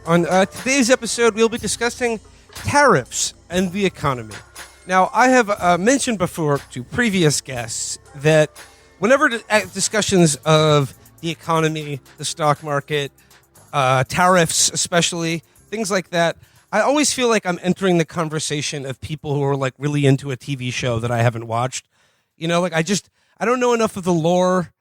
On today's episode, we'll be discussing tariffs and the economy. Now, I have mentioned before to previous guests that whenever discussions of the economy, the stock market, tariffs especially, things like that, I always feel like I'm entering the conversation of people who are like really into a TV show that I haven't watched. You know, like I don't know enough of the lore.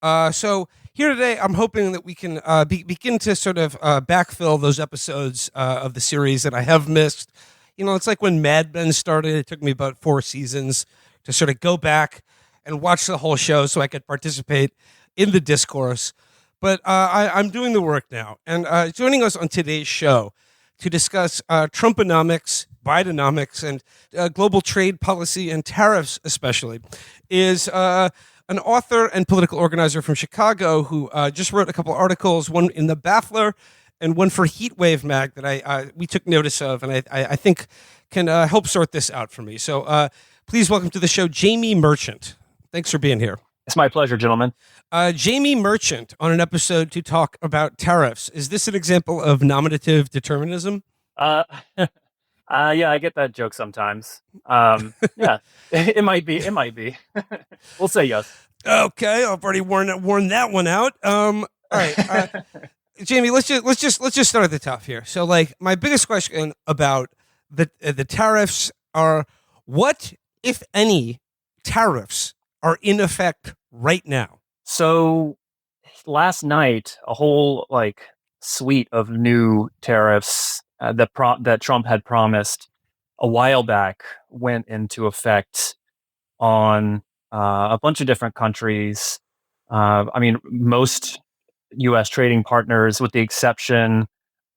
So here today, I'm hoping that we can begin to sort of backfill those episodes of the series that I have missed. You know, it's like when Mad Men started. It took me about 4 seasons to sort of go back and watch the whole show so I could participate in the discourse. But I'm doing the work now. And joining us on today's show to discuss Trumponomics, Bidenomics, and global trade policy and tariffs especially is an author and political organizer from Chicago who just wrote a couple articles, one in the Baffler and one for Heatwave Mag that we took notice of, and I think can help sort this out for me. So please welcome to the show, Jamie Merchant. Thanks for being here. It's my pleasure, gentlemen. Jamie Merchant on an episode to talk about tariffs. Is this an example of nominative determinism? Yeah, I get that joke sometimes. Yeah, it might be. It might be. We'll say yes. Okay, I've already worn that one out. All right, Jamie, let's just start at the top here. So, like, my biggest question about the tariffs are: what, if any, tariffs are in effect right now? So, last night, a whole suite of new tariffs that Trump had promised a while back went into effect on a bunch of different countries. I mean, most U.S. trading partners, with the exception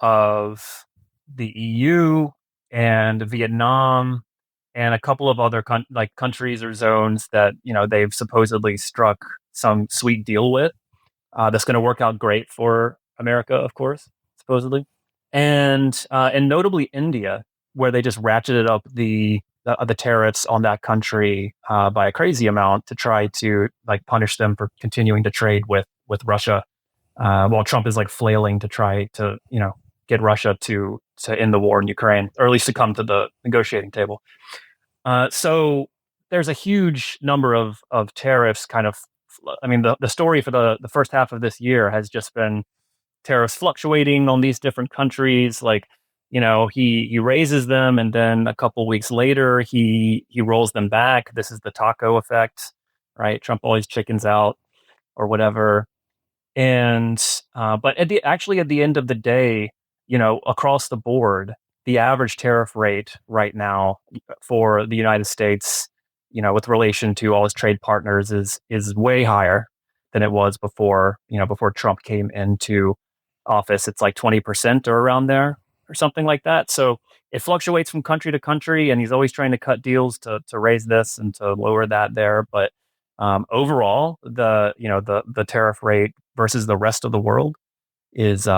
of the EU and Vietnam and a couple of other countries or zones that they've supposedly struck some sweet deal with. That's going to work out great for America, of course, supposedly. And notably India, where they just ratcheted up the tariffs on that country by a crazy amount to try to punish them for continuing to trade with Russia, while Trump is flailing to try to get Russia to end the war in Ukraine, or at least to come to the negotiating table. So there's a huge number of tariffs. I mean, the story for the first half of this year has just been tariffs fluctuating on these different countries. He raises them, and then a couple weeks later he rolls them back. This is the taco effect, right? Trump always chickens out or whatever. And but at the end of the day, across the board, the average tariff rate right now for the United States, with relation to all its trade partners, is way higher than it was before Trump came into office. It's 20% or around there or something like that. So it fluctuates from country to country, and he's always trying to cut deals to raise this and to lower that there. But overall, the tariff rate versus the rest of the world is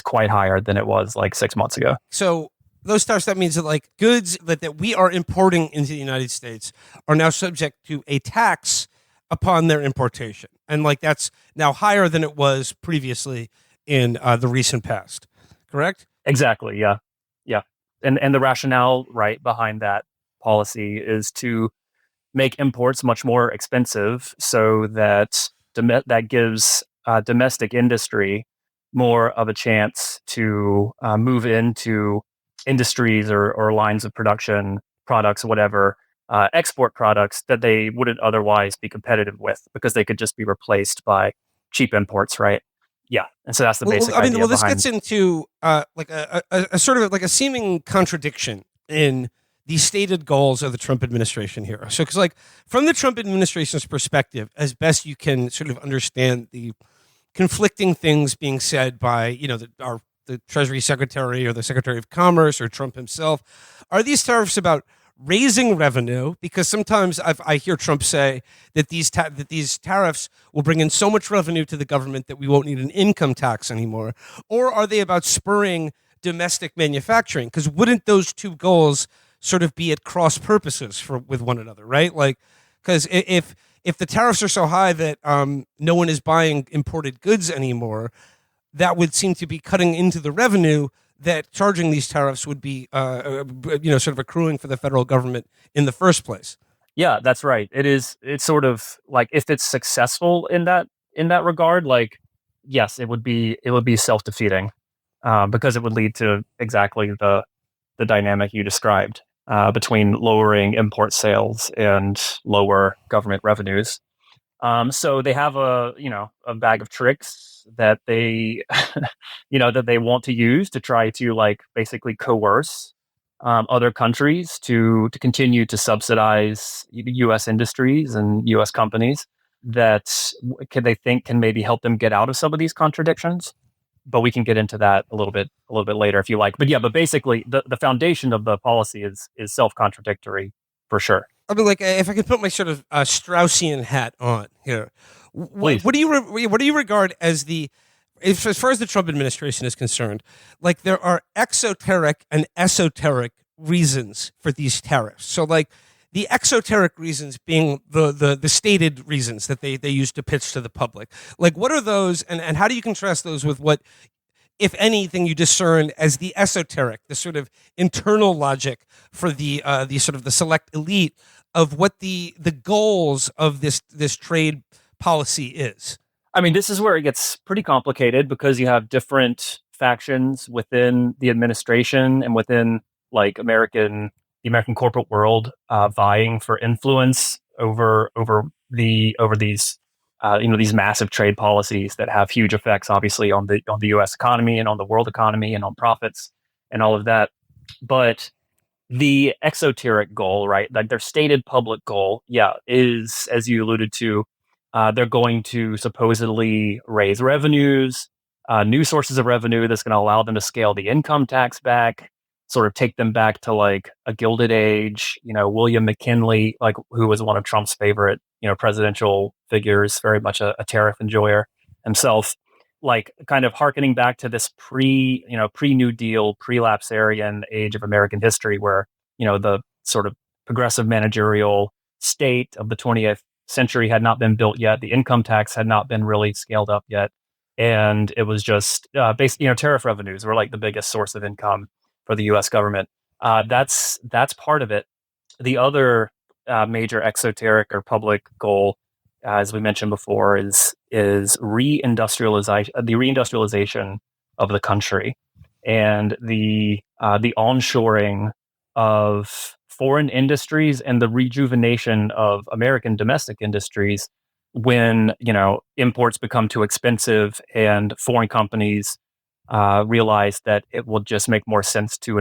quite higher than it was 6 months ago. So those tariffs, that means that goods that we are importing into the United States are now subject to a tax upon their importation, and that's now higher than it was previously in the recent past. Correct? Exactly. Yeah. And the rationale behind that policy is to make imports much more expensive, so that that gives domestic industry more of a chance to move into industries or lines of production, products, whatever, export products that they wouldn't otherwise be competitive with, because they could just be replaced by cheap imports, right? Yeah, and so that's the basic idea. Well, this gets into a sort of a seeming contradiction in the stated goals of the Trump administration here. So, because from the Trump administration's perspective, as best you can sort of understand the conflicting things being said by the Treasury Secretary or the Secretary of Commerce or Trump himself, are these tariffs about raising revenue? Because sometimes I hear Trump say that these tariffs will bring in so much revenue to the government that we won't need an income tax anymore. Or are they about spurring domestic manufacturing? Because wouldn't those two goals sort of be at cross purposes with one another, right? Because if the tariffs are so high that no one is buying imported goods anymore, that would seem to be cutting into the revenue that charging these tariffs would be, sort of accruing for the federal government in the first place. Yeah, that's right. It's sort of like if it's successful in that regard, like yes, it would be self defeating, because it would lead to exactly the dynamic you described, between lowering import sales and lower government revenues. So they have a bag of tricks that they that they want to use to try to like basically coerce other countries to continue to subsidize U.S. industries and U.S. companies that can they think can maybe help them get out of some of these contradictions. But we can get into that a little bit later if you like. But yeah, but basically the foundation of the policy is self contradictory for sure. I mean, like, if I could put my sort of Straussian hat on here, Please. what do what do you regard as as far as the Trump administration is concerned, like there are exoteric and esoteric reasons for these tariffs. So, like, the exoteric reasons being the stated reasons that they use to pitch to the public. Like, what are those, and how do you contrast those with what, if anything, you discern as the esoteric, the sort of internal logic for the sort of the select elite of what the goals of this trade policy is? I mean, this is where it gets pretty complicated because you have different factions within the administration and within like the American corporate world, vying for influence over these these massive trade policies that have huge effects, obviously on the U.S. economy and on the world economy and on profits and all of that. But the exoteric goal, right? Like their stated public goal, yeah, is, as you alluded to, they're going to supposedly raise revenues, new sources of revenue that's going to allow them to scale the income tax back, sort of take them back to like a Gilded Age. William McKinley, like who was one of Trump's favorite, presidential figures, very much a tariff enjoyer himself. Like kind of harkening back to this pre New Deal, pre-lapsarian age of American history, where the sort of progressive managerial state of the 20th century had not been built yet. The income tax had not been really scaled up yet, and it was just tariff revenues were like the biggest source of income for the U.S. government. That's part of it. The other major exoteric or public goal, as we mentioned before, is reindustrialization, the reindustrialization of the country, and the onshoring of foreign industries and the rejuvenation of American domestic industries when imports become too expensive and foreign companies realize that it will just make more sense to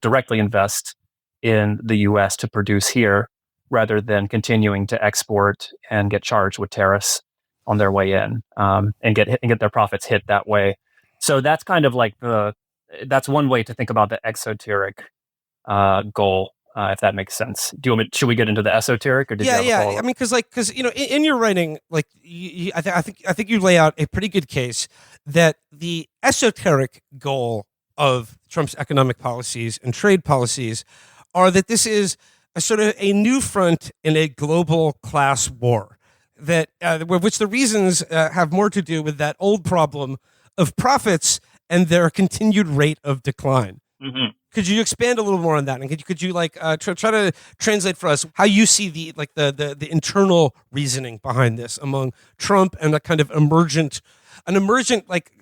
directly invest in the U.S. to produce here rather than continuing to export and get charged with tariffs on their way in, and get their profits hit that way. So that's kind of like that's one way to think about the exoteric goal, if that makes sense. Should we get into the esoteric, or did you have a follow-up? I mean, because in your writing, like I think you lay out a pretty good case that the esoteric goal of Trump's economic policies and trade policies are that this is a sort of a new front in a global class war, that which the reasons have more to do with that old problem of profits and their continued rate of decline. Mm-hmm. Could you expand a little more on that, and could you like try to translate for us how you see the internal reasoning behind this among Trump and a kind of emergent like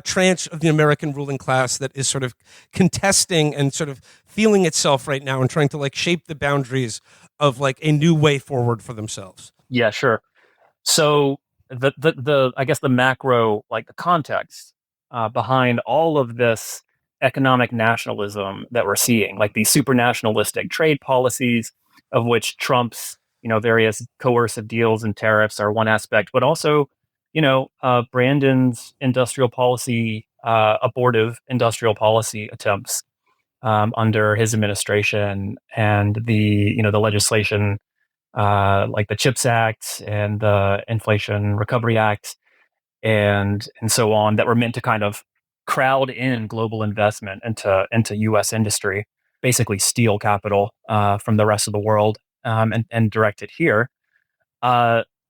tranche of the American ruling class that is sort of contesting and sort of feeling itself right now and trying to like shape the boundaries of like a new way forward for themselves? Yeah, sure. So the I guess the macro, like the context behind all of this economic nationalism that we're seeing, like these super nationalistic trade policies, of which Trump's various coercive deals and tariffs are one aspect, but also Brandon's industrial policy, abortive industrial policy attempts under his administration, and the legislation like the CHIPS Act and the Inflation Recovery Act and so on, that were meant to kind of crowd in global investment into U.S. industry, basically steal capital from the rest of the world, and direct it here,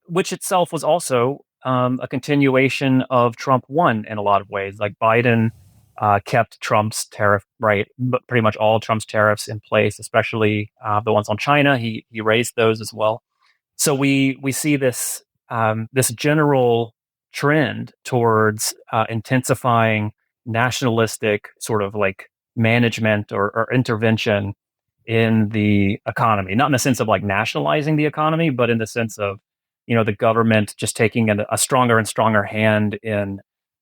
which itself was also a continuation of Trump 1 in a lot of ways. Like Biden kept Trump's tariff, right, but pretty much all Trump's tariffs in place, especially the ones on China. He raised those as well. So we see this this general trend towards intensifying nationalistic sort of like management or intervention in the economy, not in the sense of like nationalizing the economy, but in the sense of, the government just taking a stronger and stronger hand in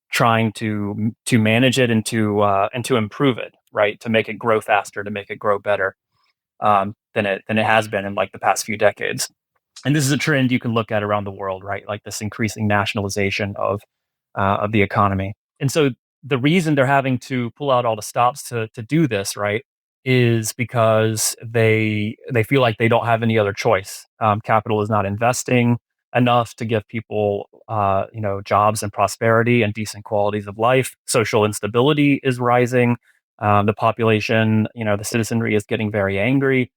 trying to manage it and to improve it, right, to make it grow faster, to make it grow better than it has been in like the past few decades. And this is a trend you can look at around the world, right? Like this increasing nationalization of the economy. And so the reason they're having to pull out all the stops to do this, right, is because they feel like they don't have any other choice. Capital is not investing enough to give people, jobs and prosperity and decent qualities of life. Social instability is rising. The population, the citizenry is getting very angry.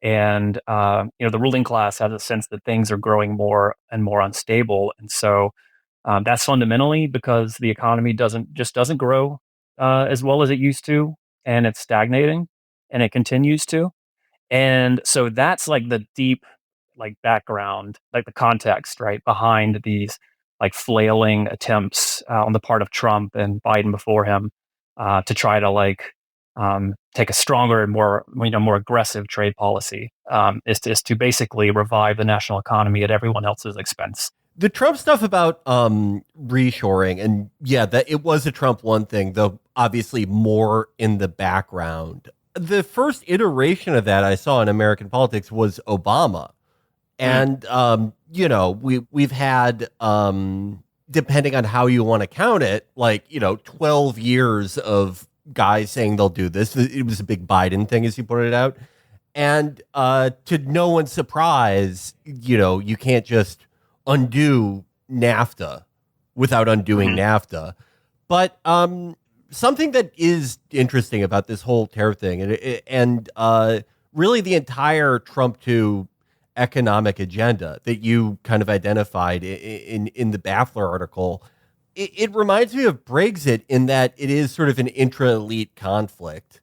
And the ruling class has a sense that things are growing more and more unstable, and so that's fundamentally because the economy doesn't grow as well as it used to, and it's stagnating, and it continues to. And so that's like the deep like background, like the context, right, behind these like flailing attempts on the part of Trump and Biden before him to try to like take a stronger and more aggressive trade policy, is to basically revive the national economy at everyone else's expense. The Trump stuff about reshoring, and yeah, that it was a Trump one thing, though obviously more in the background. The first iteration of that I saw in American politics was Obama. And, we've had, depending on how you want to count it, 12 years of guys saying they'll do this. It was a big Biden thing, as you pointed out. And to no one's surprise, you can't just undo NAFTA without undoing NAFTA. But something that is interesting about this whole tariff thing and really the entire Trump 2 economic agenda that you kind of identified in the Baffler article, it reminds me of Brexit in that it is sort of an intra-elite conflict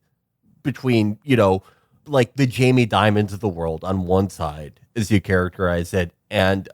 between, like the Jamie Dimons of the world on one side, as you characterize it, and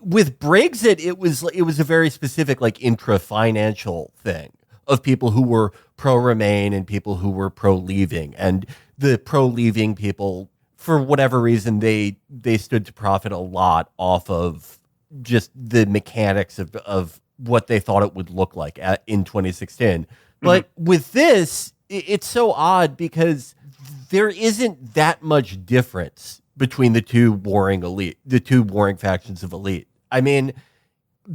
with Brexit, it was a very specific like intra-financial thing of people who were pro-Remain and people who were pro-leaving, and the pro-leaving people, for whatever reason, they stood to profit a lot off of just the mechanics of what they thought it would look like in 2016. But with this, it's so odd because there isn't that much difference between the two warring factions of elite. I mean,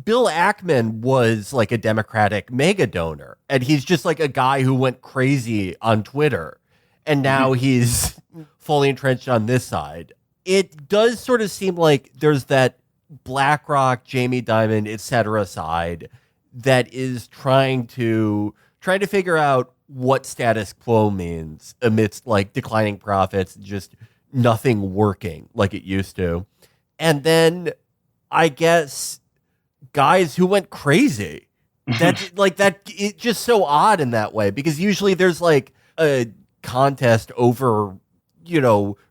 Bill Ackman was like a Democratic mega donor, and he's just like a guy who went crazy on Twitter, and now he's fully entrenched on this side. It does sort of seem like there's that BlackRock, Jamie Dimon, etc. side that is trying to figure out what status quo means amidst like declining profits, just nothing working like it used to. And then I guess guys who went crazy. That's like that. It's just so odd in that way, because usually there's like a contest over,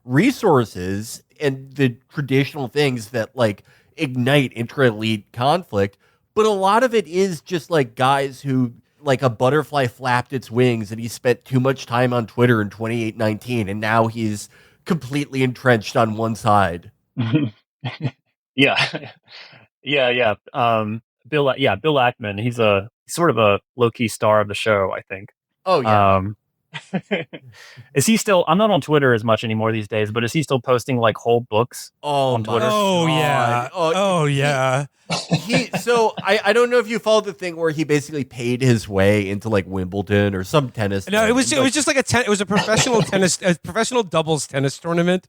resources and the traditional things that like ignite intra-elite conflict. But a lot of it is just like guys who, like a butterfly flapped its wings and he spent too much time on Twitter in 2019, and now he's completely entrenched on one side. Yeah. Yeah. Bill Ackman, he's sort of a low-key star of the show, I think. Oh, yeah. Is he still, I'm not on Twitter as much anymore these days, but is he still posting like whole books on Twitter? Oh, yeah. Oh, yeah. So I don't know if you followed the thing where he basically paid his way into like Wimbledon or some tennis. No, it was just like it was a professional professional doubles tennis tournament.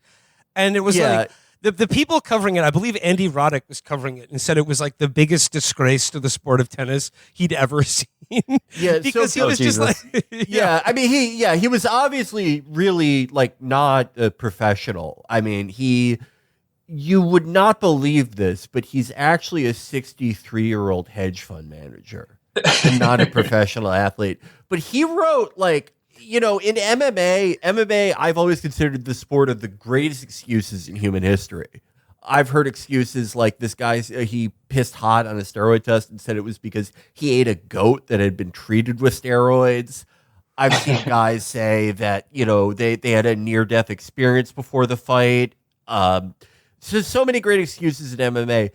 And it was like, the people covering it, I believe Andy Roddick was covering it and said it was like the biggest disgrace to the sport of tennis he'd ever seen. Yeah, because he was just like, I mean, he was obviously really like not a professional. I mean, he You would not believe this, but he's actually a 63-year-old hedge fund manager and not a professional athlete. But he wrote, like, you know, in MMA, I've always considered the sport of the greatest excuses in human history. I've heard excuses like this guy, he pissed hot on a steroid test and said it was because he ate a goat that had been treated with steroids. I've seen guys say that, you know, they had a near-death experience before the fight. So many great excuses in MMA.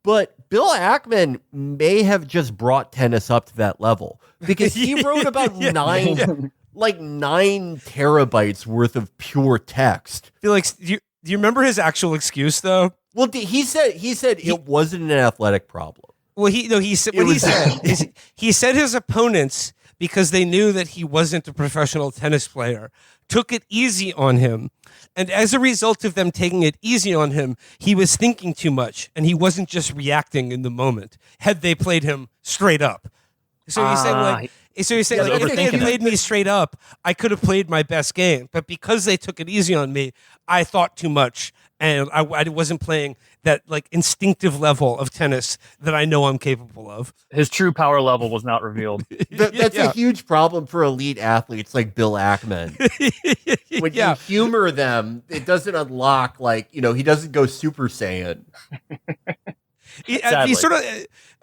But Bill Ackman may have just brought tennis up to that level because he wrote about nine terabytes worth of pure text. Felix, do you remember his actual excuse though? Well, he said it wasn't an athletic problem. Well, he said his opponents, because they knew that he wasn't a professional tennis player, took it easy on him. And as a result of them taking it easy on him, he was thinking too much and he wasn't just reacting in the moment. Had they played him straight up. So he's saying if they had played me straight up, I could have played my best game. But because they took it easy on me, I thought too much. And I wasn't playing that like instinctive level of tennis that I know I'm capable of. His true power level was not revealed. That's a huge problem for elite athletes like Bill Ackman. When you humor them, it doesn't unlock, like, you know, he doesn't go Super Saiyan. He's sort of,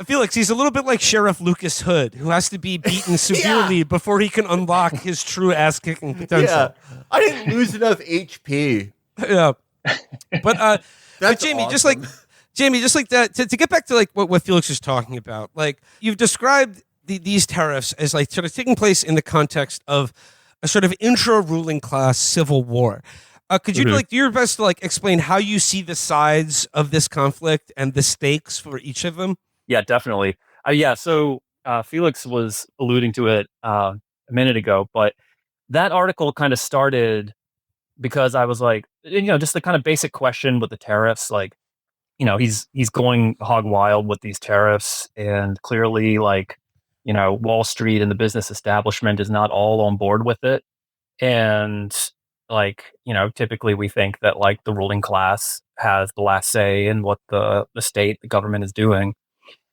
Felix, he's a little bit like Sheriff Lucas Hood, who has to be beaten severely before he can unlock his true ass-kicking potential. Yeah. I didn't lose enough HP. Yeah. But Jamie, awesome. just like that, to get back to like what Felix was talking about, like you've described these tariffs as like sort of taking place in the context of a sort of intra-ruling class civil war. Could you do your best to like explain how you see the sides of this conflict and the stakes for each of them? Yeah, definitely. So Felix was alluding to it a minute ago, but that article kind of started because I was like, you know, just the kind of basic question with the tariffs, like, you know, he's going hog wild with these tariffs, and clearly, like, you know, Wall Street and the business establishment is not all on board with it. And like, you know, typically we think that like the ruling class has the last say in what the government is doing.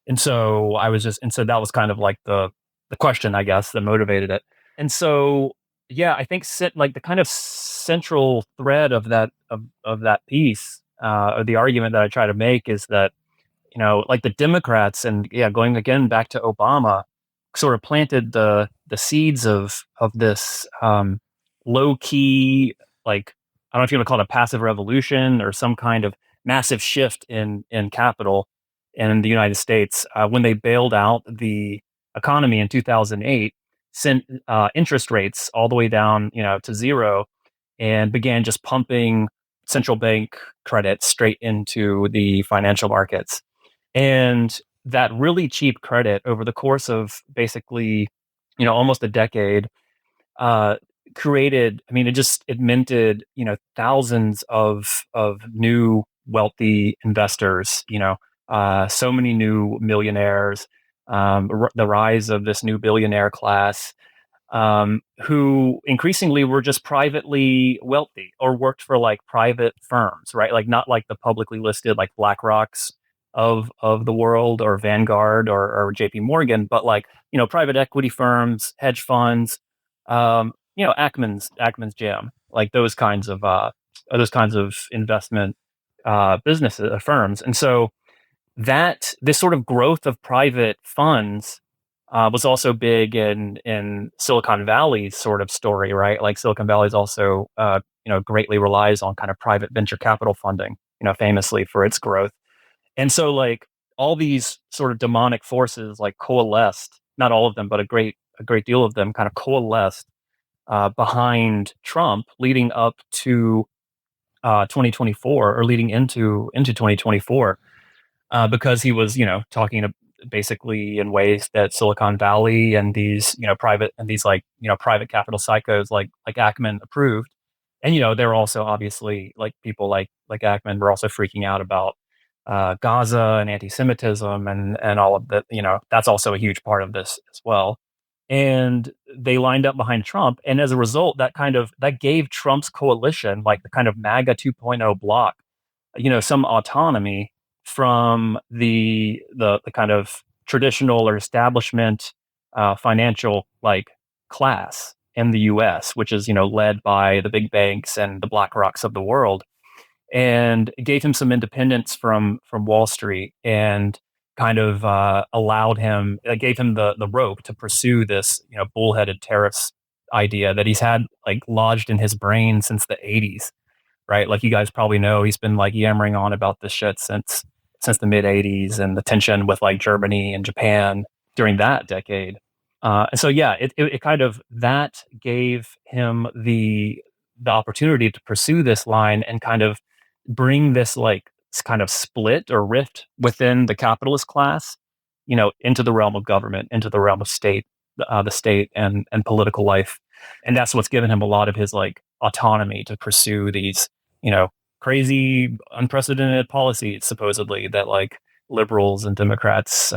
And so that was kind of like the question, I guess, that motivated it. And so, yeah, I think like the kind of central thread of that piece, or the argument that I try to make is that, you know, like the Democrats and going again back to Obama, sort of planted the seeds of this low key, like, I don't know if you want to call it a passive revolution or some kind of massive shift in capital in the United States when they bailed out the economy in 2008, sent interest rates all the way down, you know, to zero, and began just pumping central bank credit straight into the financial markets. And that really cheap credit over the course of basically, you know, almost a decade, created, I mean, it minted, you know, thousands of new wealthy investors, you know, so many new millionaires, the rise of this new billionaire class, who increasingly were just privately wealthy or worked for like private firms, right? Like not like the publicly listed like BlackRock's of the world, or Vanguard, or JP Morgan, but like, you know, private equity firms, hedge funds, you know, Ackman's jam, like those kinds of investment businesses, firms. And so that this sort of growth of private funds was also big in Silicon Valley's sort of story, right? Like Silicon Valley is also, you know, greatly relies on kind of private venture capital funding, you know, famously for its growth. And so like all these sort of demonic forces like coalesced, not all of them, but a great deal of them kind of coalesced behind Trump leading up to 2024, or leading into 2024, because he was, you know, talking to basically in ways that Silicon Valley and these, you know, private capital psychos like Ackman approved. And, you know, there were also obviously like people like Ackman were also freaking out about Gaza and anti-Semitism and all of that. You know, that's also a huge part of this as well. And they lined up behind Trump, and as a result, that gave Trump's coalition, like the kind of MAGA 2.0 bloc, some autonomy from the kind of traditional or establishment financial like class in the U.S., which is led by the big banks and the Black Rocks of the world, and it gave him some independence from Wall Street, and kind of allowed him, gave him the rope to pursue this bullheaded tariffs idea that he's had like lodged in his brain since the 80s, right? Like you guys probably know, he's been like yammering on about this shit since the mid 80s, and the tension with like Germany and Japan during that decade. And so yeah, it kind of, that gave him the opportunity to pursue this line and kind of bring this like kind of split or rift within the capitalist class, into the realm of government, into the realm of the state and political life. And that's what's given him a lot of his like autonomy to pursue these, crazy, unprecedented policies, supposedly, that like liberals and Democrats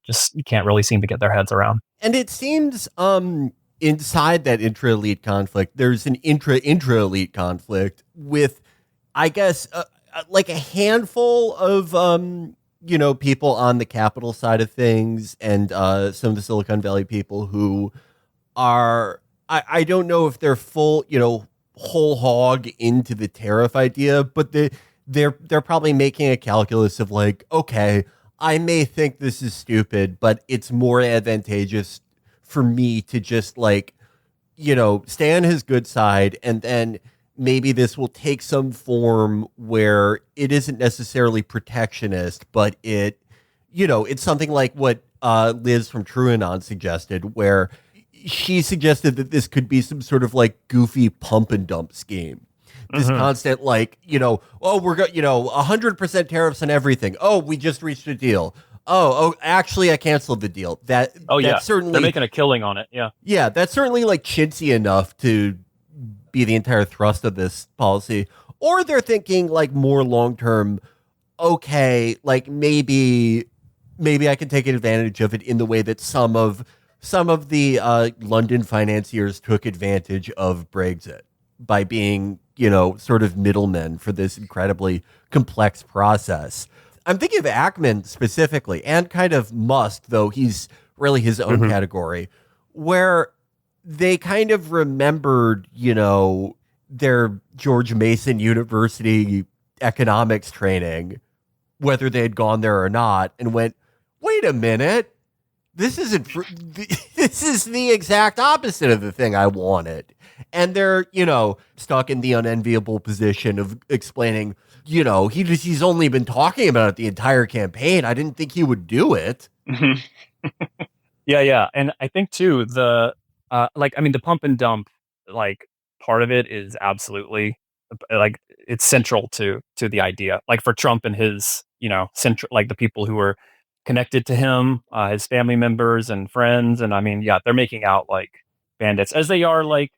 just can't really seem to get their heads around. And it seems inside that intra-elite conflict, there's an intra-elite conflict with, I guess, like a handful of people on the capital side of things, and some of the Silicon Valley people who are, I don't know if they're full, whole hog into the tariff idea, but they're probably making a calculus of like, okay, I may think this is stupid, but it's more advantageous for me to just like, stay on his good side, and then maybe this will take some form where it isn't necessarily protectionist, but it's something like what Liz from TrueAnon suggested, where she suggested that this could be some sort of like goofy pump and dump scheme. This constant like, oh, we're going, 100% tariffs on everything. Oh, we just reached a deal. Oh, actually, I canceled the deal. That's certainly, they're making a killing on it. Yeah. Yeah, that's certainly like chintzy enough to be the entire thrust of this policy. Or they're thinking like more long term, okay, like maybe I can take advantage of it in the way that some of the London financiers took advantage of Brexit by being, sort of middlemen for this incredibly complex process. I'm thinking of Ackman specifically, and kind of Musk, though he's really his own category, where they kind of remembered, their George Mason University economics training, whether they had gone there or not, and went, wait a minute, this is the exact opposite of the thing I wanted. And they're, stuck in the unenviable position of explaining, he's only been talking about it the entire campaign. I didn't think he would do it. Yeah. And I think too, the pump and dump, like part of it is absolutely like it's central to the idea. Like for Trump and his, central, like the people who are connected to him, his family members and friends, and I mean, yeah, they're making out like bandits, as they are like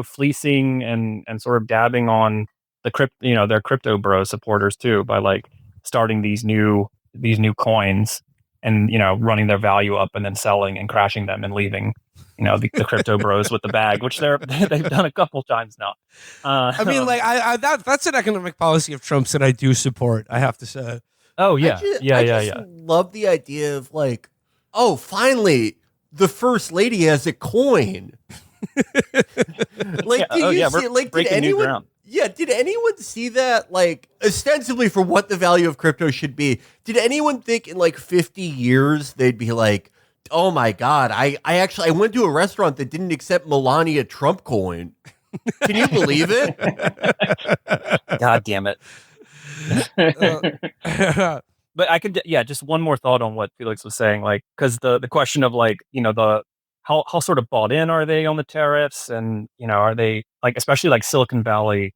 fleecing and sort of dabbing on their crypto bro supporters too, by like starting these new coins and running their value up and then selling and crashing them and leaving the crypto bros with the bag, which they've done a couple times now. I mean, like that's an economic policy of Trump's that I do support, I have to say. Oh yeah, I just love the idea of like, oh, finally the first lady has a coin. Like, did anyone? Yeah, did anyone see that? Like, ostensibly for what the value of crypto should be, did anyone think in like 50 years they'd be like, oh my God, I went to a restaurant that didn't accept Melania Trump coin. Can you believe it? God damn it. But I could, just one more thought on what Felix was saying, like, because the question of like, how sort of bought in are they on the tariffs, and are they like, especially like Silicon Valley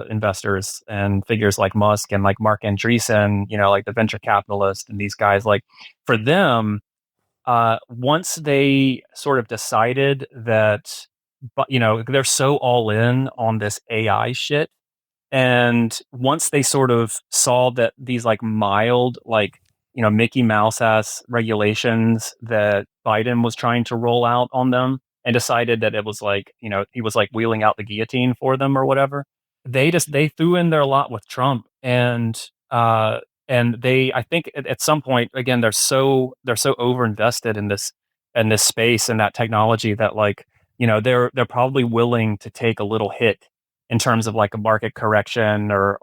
investors and figures like Musk and like Mark Andreessen, like the venture capitalist and these guys, like for them, once they sort of decided that, but they're so all in on this AI shit. And once they sort of saw that these like mild, like, Mickey Mouse ass regulations that Biden was trying to roll out on them, and decided that it was like, he was like wheeling out the guillotine for them or whatever. they threw in their lot with Trump, and they, I think at some point, again, they're so overinvested in this space and that technology that, like, they're probably willing to take a little hit in terms of like a market correction or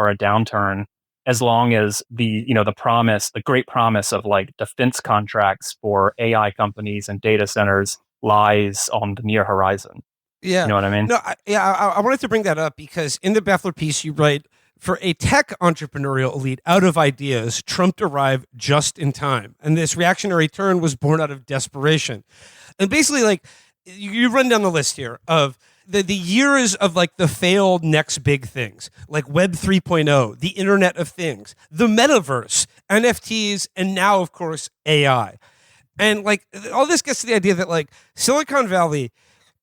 a downturn, as long as the great promise of like defense contracts for AI companies and data centers lies on the near horizon. You Yeah. know what I mean? No, I wanted to bring that up because in the Baffler piece, you write, for a tech entrepreneurial elite out of ideas, Trump arrived just in time. And this reactionary turn was born out of desperation. And basically, like, you run down the list here of the years of like the failed next big things, like Web 3.0, the Internet of Things, the metaverse, NFTs, and now, of course, AI. And like all this gets to the idea that like Silicon Valley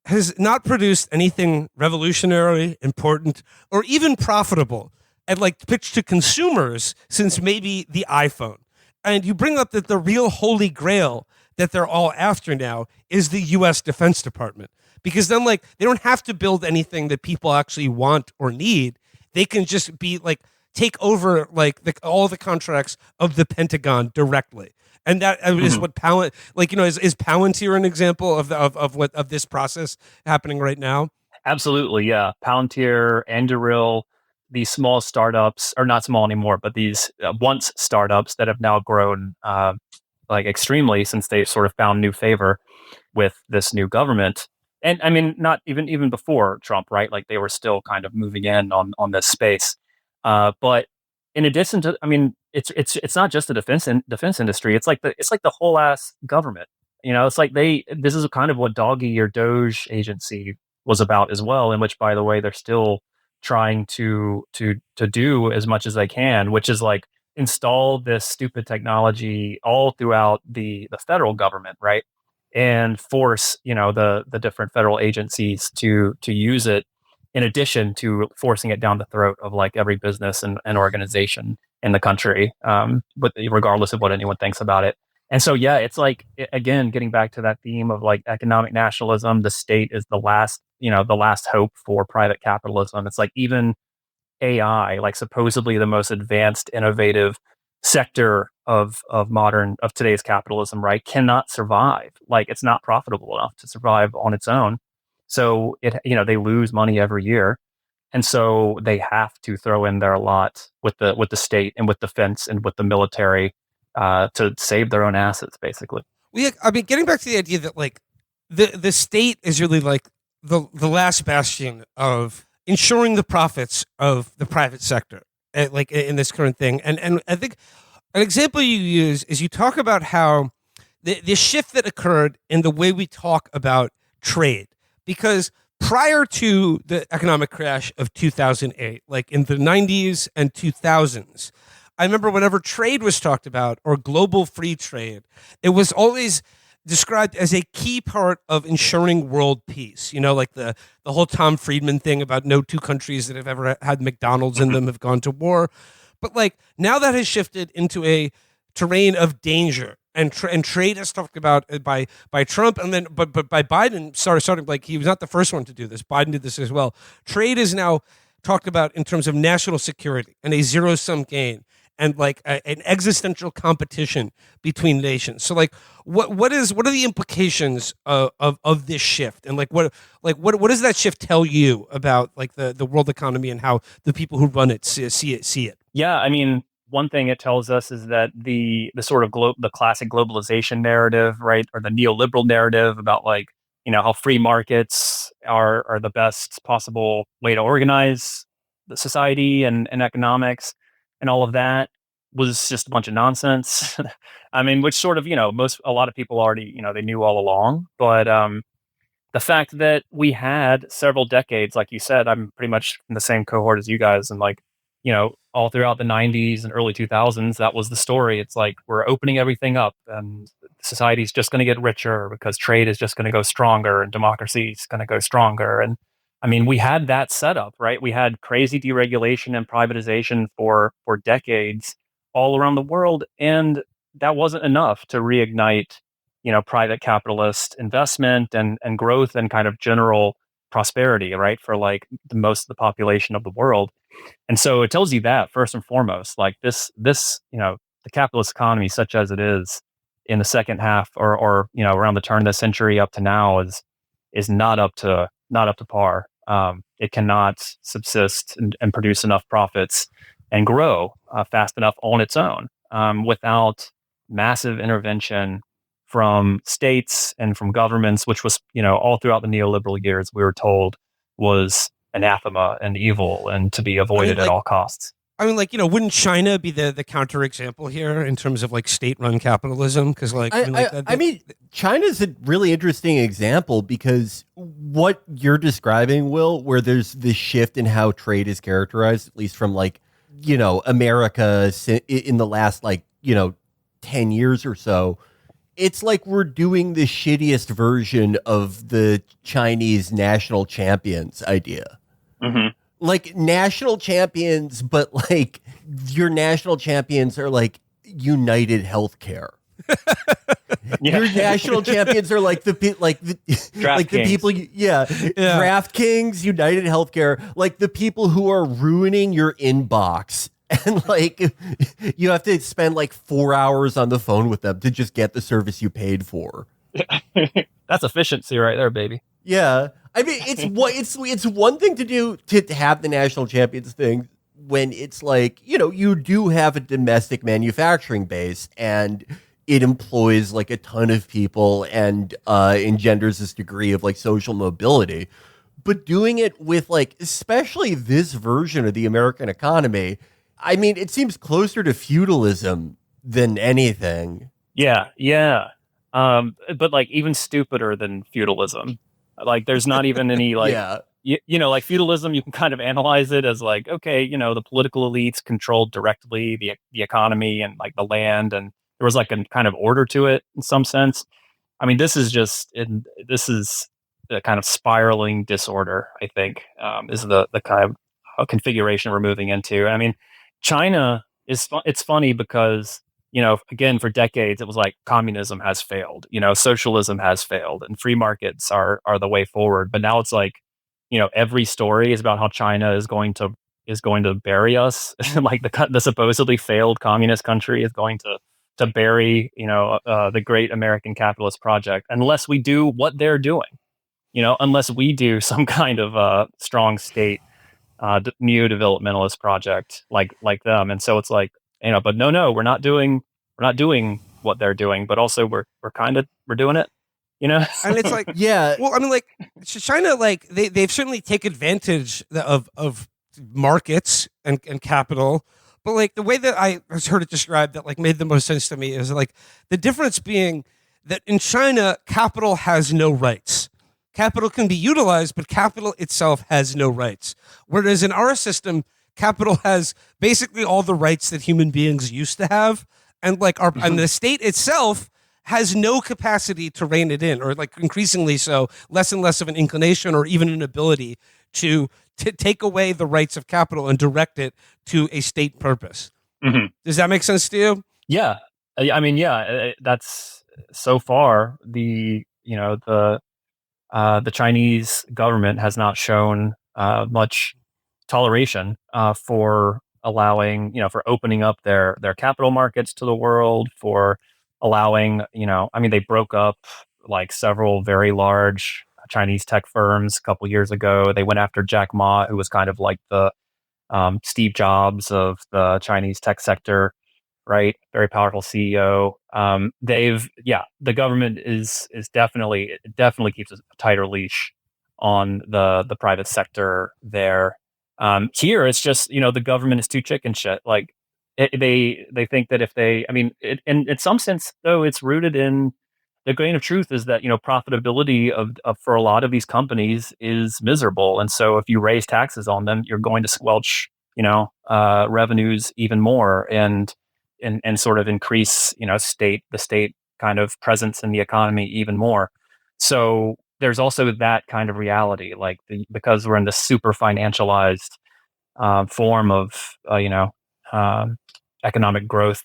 has not produced anything revolutionary, important, or even profitable and like pitched to consumers since maybe the iPhone. And you bring up that the real holy grail that they're all after now is the US Defense Department. Because then like they don't have to build anything that people actually want or need. They can just be like take over like all the contracts of the Pentagon directly. And that is what like, is Palantir an example of this process happening right now? Absolutely, yeah. Palantir, Anduril, these small startups, or not small anymore, but these once startups that have now grown like extremely since they sort of found new favor with this new government. And I mean, not even before Trump, right? Like they were still kind of moving in on this space. But in addition to, I mean, it's not just the defense industry. It's like the whole ass government. It's like this is kind of what Doggy or Doge agency was about as well. In which, by the way, they're still trying to do as much as they can, which is like install this stupid technology all throughout the federal government, right? And force the different federal agencies to use it, in addition to forcing it down the throat of like every business and organization in the country, but regardless of what anyone thinks about it. And so yeah, it's like, again, getting back to that theme of like economic nationalism, the state is the last hope for private capitalism. It's like even AI, like supposedly the most advanced, innovative sector of today's capitalism, right, cannot survive. Like it's not profitable enough to survive on its own. So they lose money every year, and so they have to throw in their lot with the state and with defense and with the military to save their own assets, basically. I mean, getting back to the idea that like the state is really like the last bastion of ensuring the profits of the private sector, like in this current thing. And I think an example you use is you talk about how the shift that occurred in the way we talk about trade, because prior to the economic crash of 2008, like in the 90s and 2000s, I remember whenever trade was talked about or global free trade, it was always described as a key part of ensuring world peace. Like the whole Tom Friedman thing about no two countries that have ever had McDonald's in them have gone to war. But like now that has shifted into a terrain of danger. And trade is talked about by Trump, and then but by Biden starting like he was not the first one to do this. Biden did this as well. Trade is now talked about in terms of national security and a zero-sum game, and like an existential competition between nations. So like what are the implications of this shift, and what does that shift tell you about like the world economy and how the people who run it see it? Yeah, I mean, one thing it tells us is that the sort of the classic globalization narrative, right, or the neoliberal narrative about like how free markets are the best possible way to organize the society and economics and all of that was just a bunch of nonsense. I mean, which sort of a lot of people already they knew all along, but the fact that we had several decades, like you said, I'm pretty much in the same cohort as you guys, and like all throughout the 90s and early 2000s, that was the story. It's like we're opening everything up and society's just going to get richer because trade is just going to go stronger and democracy is going to go stronger. And I mean, we had that setup, right? We had crazy deregulation and privatization for decades all around the world, and that wasn't enough to reignite private capitalist investment and growth and kind of general prosperity, right, for like the most of the population of the world. And so it tells you that first and foremost, like this, the capitalist economy, such as it is in the second half or around the turn of the century up to now, is not up to par. It cannot subsist and produce enough profits and grow fast enough on its own without massive intervention from states and from governments, which was, all throughout the neoliberal years, we were told was anathema and evil and to be avoided at all costs. I mean, like, wouldn't China be the counter example here in terms of like state-run capitalism? Because, like, China's a really interesting example because what you're describing, Will, where there's this shift in how trade is characterized, at least from like, America in the last 10 years or so, it's like we're doing the shittiest version of the Chinese national champions idea. Mm-hmm. Like national champions, but like your national champions are like United Healthcare. Your national champions are like the people, DraftKings, United Healthcare, like the people who are ruining your inbox. And like you have to spend like 4 hours on the phone with them to just get the service you paid for. That's efficiency right there, baby. Yeah. I mean, it's one thing to do to have the national champions thing when it's like, you do have a domestic manufacturing base and it employs like a ton of people and engenders this degree of like social mobility. But doing it with like, especially this version of the American economy, I mean, it seems closer to feudalism than anything. Yeah. But like even stupider than feudalism. Like there's not even any like, like feudalism, you can kind of analyze it as like, okay, the political elites controlled directly the economy and like the land, and there was like a kind of order to it in some sense. I mean, this is the kind of spiraling disorder, I think, is the kind of configuration we're moving into. I mean, China it's funny because, again, for decades, it was like communism has failed, socialism has failed and free markets are the way forward. But now it's like, every story is about how China is going to bury us. Like the supposedly failed communist country is going to bury, the great American capitalist project unless we do what they're doing, unless we do some kind of strong state neo-developmentalist project like them. And so it's like, but no, we're not doing what they're doing, but also we're doing it, And it's like, yeah. Well, I mean, like China, like they've certainly taken advantage of markets and capital, but like the way that I heard it described that like made the most sense to me is like the difference being that in China, capital has no rights. Capital can be utilized, but capital itself has no rights. Whereas in our system, capital has basically all the rights that human beings used to have, and like and the state itself has no capacity to rein it in, or like increasingly so, less and less of an inclination or even an ability to take away the rights of capital and direct it to a state purpose. Mm-hmm. Does that make sense to you? Yeah, I mean, that's so far the Chinese government has not shown much toleration for allowing, for opening up their capital markets to the world, for allowing, I mean, they broke up like several very large Chinese tech firms a couple years ago. They went after Jack Ma, who was kind of like the Steve Jobs of the Chinese tech sector, right? Very powerful CEO. The government is definitely keeps a tighter leash on the private sector there. Here, it's just, the government is too chicken shit. Like they think that if they, I mean, in some sense, though, it's rooted in the grain of truth is that, profitability of for a lot of these companies is miserable. And so if you raise taxes on them, you're going to squelch, revenues even more and sort of increase, the state kind of presence in the economy even more. So there's also that kind of reality, like because we're in this super financialized form of, economic growth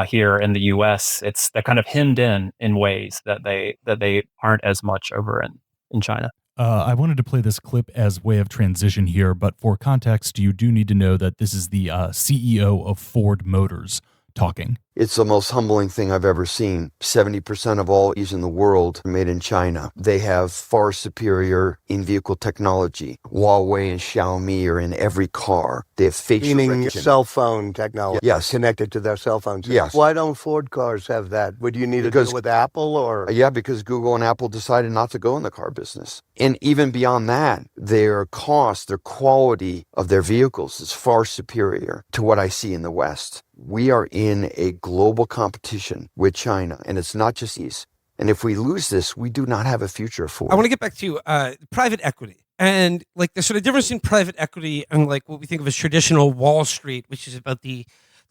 here in the U.S. They're kind of hemmed in ways that they aren't as much over in China. I wanted to play this clip as way of transition here, but for context, you do need to know that this is the CEO of Ford Motors talking. It's the most humbling thing I've ever seen. 70% of all EVs in the world are made in China. They have far superior in-vehicle technology. Huawei and Xiaomi are in every car. They have facial recognition. Cell phone technology. Yes. Connected to their cell phones. Yes. Why don't Ford cars have that? Would you need to deal with Apple or? Yeah, because Google and Apple decided not to go in the car business. And even beyond that, their cost, their quality of their vehicles is far superior to what I see in the West. We are in a global competition with China, and it's not just these. And if we lose this, we do not have a future for it. I want to get back to private equity and like the sort of difference in private equity and like what we think of as traditional Wall Street, which is about the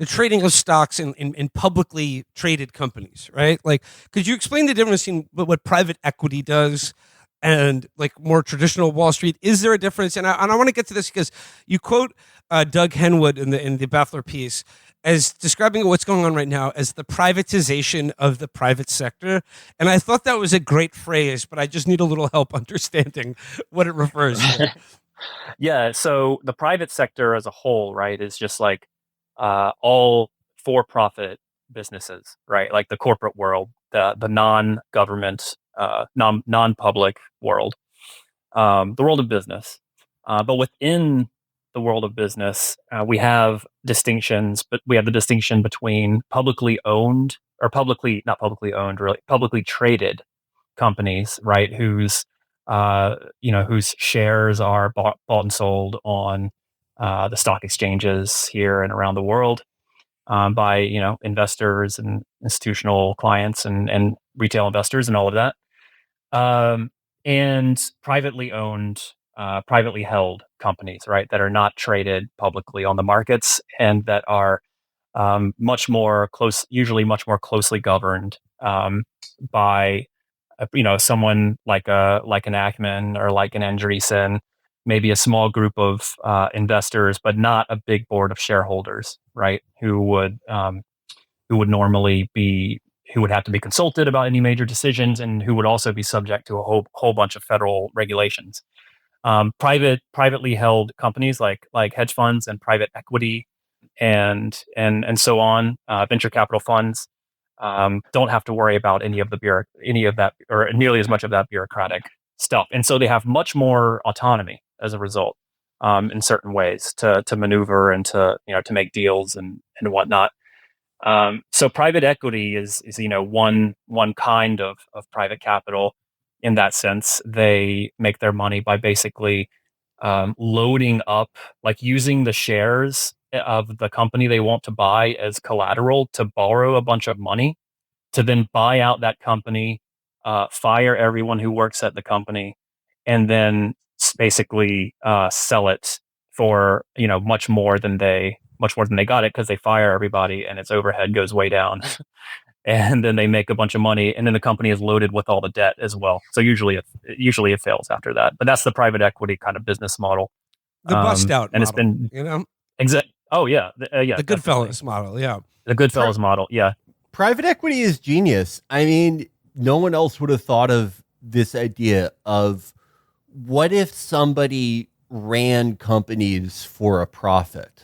trading of stocks in publicly traded companies, right? Like, could you explain the difference in what private equity does and like more traditional Wall Street? Is there a difference? And I want to get to this because you quote Doug Henwood in the Baffler piece as describing what's going on right now as the privatization of the private sector. And I thought that was a great phrase, but I just need a little help understanding what it refers to. Yeah, so the private sector as a whole, right, is just like all for-profit businesses, right? Like the corporate world, the non-government, non-public world, the world of business. But within the world of business, we have distinctions, but we have the distinction between publicly owned or not publicly owned, really publicly traded companies, right? Whose shares are bought and sold on the stock exchanges here and around the world by investors and institutional clients and retail investors and all of that, and privately owned. Privately held companies, right, that are not traded publicly on the markets and that are usually much more closely governed by, someone like an Ackman or like an Andreessen, maybe a small group of investors, but not a big board of shareholders, right, who would normally be. Who would have to be consulted about any major decisions and who would also be subject to a whole bunch of federal regulations. Privately held companies like hedge funds and private equity and so on, venture capital funds, don't have to worry about any of that or nearly as much of that bureaucratic stuff, and so they have much more autonomy as a result, in certain ways to maneuver and to make deals and whatnot. So private equity is one kind of private capital. In that sense, they make their money by basically loading up, like using the shares of the company they want to buy as collateral to borrow a bunch of money, to then buy out that company, fire everyone who works at the company, and then basically sell it for much more than they got it because they fire everybody and its overhead goes way down. And then they make a bunch of money, and then the company is loaded with all the debt as well. So usually it fails after that. But that's the private equity kind of business model. The bust out and model, it's been Oh yeah, the Goodfellas model, yeah. The Goodfellas model, yeah. Private equity is genius. I mean, no one else would have thought of this idea of what if somebody ran companies for a profit.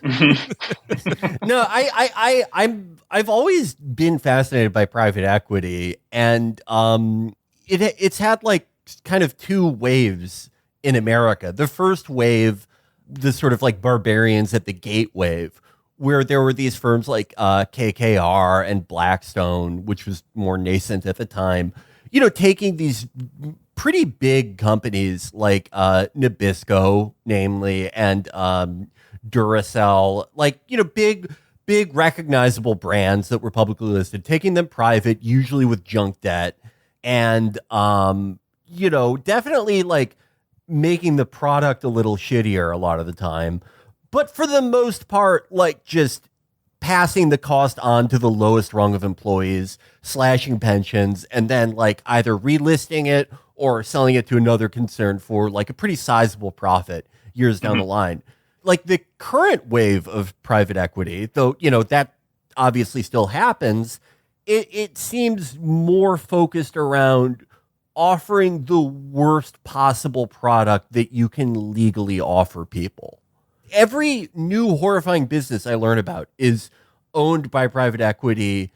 No, I've always been fascinated by private equity, and it's had like kind of two waves in America. The first wave, the sort of like barbarians at the gate wave, where there were these firms like KKR and Blackstone, which was more nascent at the time, taking these pretty big companies like Nabisco, namely, and Duracell, like, big recognizable brands that were publicly listed, taking them private, usually with junk debt, and, definitely like making the product a little shittier a lot of the time. But for the most part, like just passing the cost on to the lowest rung of employees, slashing pensions, and then like either relisting it or selling it to another concern for like a pretty sizable profit years down the line. Like the current wave of private equity, though, that obviously still happens, it seems more focused around offering the worst possible product that you can legally offer people. Every new horrifying business I learn about is owned by private equity,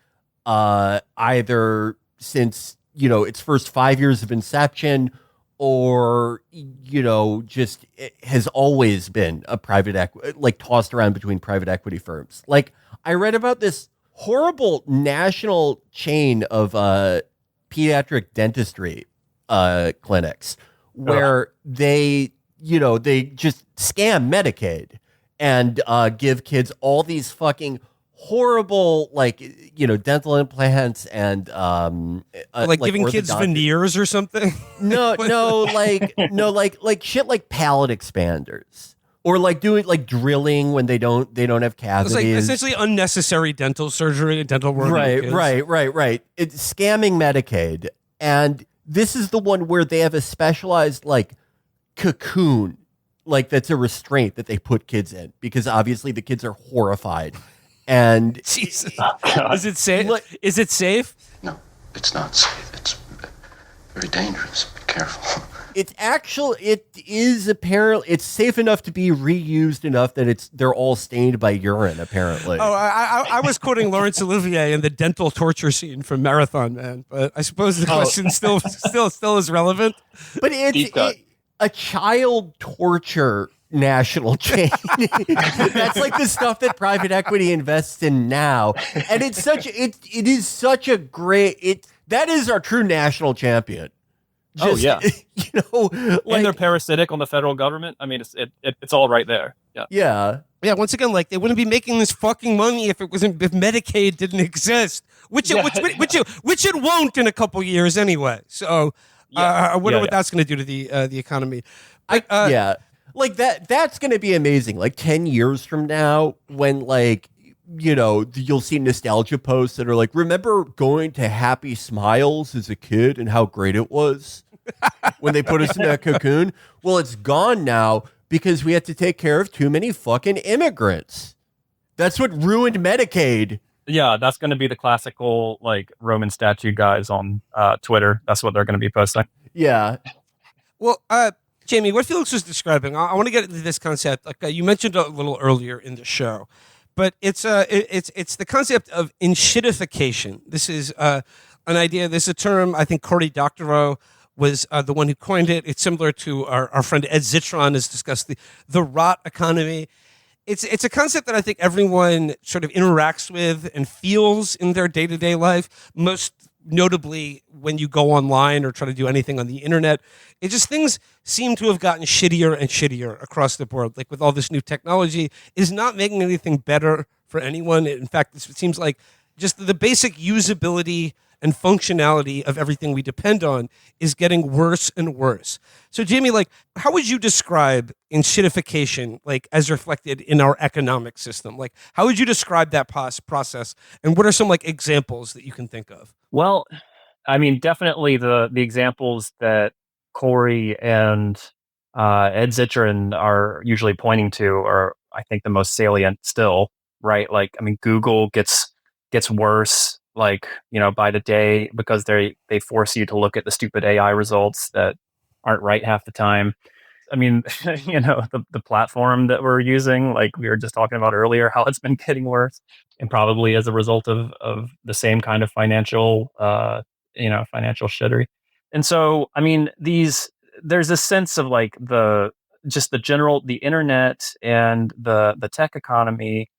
either since, its first 5 years of inception, or, just it has always been a private equity, like tossed around between private equity firms. Like, I read about this horrible national chain of pediatric dentistry clinics where they just scam Medicaid and give kids all these fucking horrible, dental implants and like giving kids veneers or something. Like shit like palate expanders. Or like doing like drilling when they don't have cavities. It's like essentially unnecessary dental surgery, dental work. Right. It's scamming Medicaid. And this is the one where they have a specialized like cocoon, like that's a restraint that they put kids in, because obviously the kids are horrified. And Jesus. Is it safe? Is it safe? No, it's not safe. It's very dangerous. Be careful. It is apparently, it's safe enough to be reused enough that they're all stained by urine, apparently. Oh, I was quoting Laurence Olivier in the dental torture scene from Marathon Man, but I suppose the question still is relevant. But it's a child torture national chain. That's like the stuff that private equity invests in now. And it is such a great, that is our true national champion. And they're parasitic on the federal government. I mean, it's all right there. Yeah. Once again, like they wouldn't be making this fucking money if Medicaid didn't exist, which it won't in a couple years anyway. So I wonder what that's going to do to the economy. Like that's going to be amazing. Like 10 years from now, when you'll see nostalgia posts that are like, remember going to Happy Smiles as a kid and how great it was when they put us in that cocoon? Well, it's gone now because we had to take care of too many fucking immigrants. That's what ruined Medicaid. Yeah, that's going to be the classical like Roman statue guys on Twitter. That's what they're going to be posting. Yeah. Well, Jamie, what Felix was describing, I want to get into this concept. Like you mentioned a little earlier in the show, but it's the concept of Enshittification. This is an idea. This is a term I think Cory Doctorow was the one who coined it. It's similar to our friend Ed Zitron has discussed the rot economy. It's a concept that I think everyone sort of interacts with and feels in their day-to-day life, most notably when you go online or try to do anything on the internet. It just, things seem to have gotten shittier and shittier across the board. Like with all this new technology, it is not making anything better for anyone. In fact, it seems like just the basic usability and functionality of everything we depend on is getting worse and worse. So Jamie, like, how would you describe Enshittification, like, as reflected in our economic system? Like, how would you describe that process? And what are some, like, examples that you can think of? Well, I mean, definitely the examples that Cory and Ed Zitron are usually pointing to are, I think, the most salient still, right? Like, I mean, Google gets worse, like, by the day, because they force you to look at the stupid AI results that aren't right half the time. I mean, the platform that we're using, like we were just talking about earlier, how it's been getting worse, and probably as a result of the same kind of financial shittery. And so, I mean, there's a sense of like the internet and the tech economy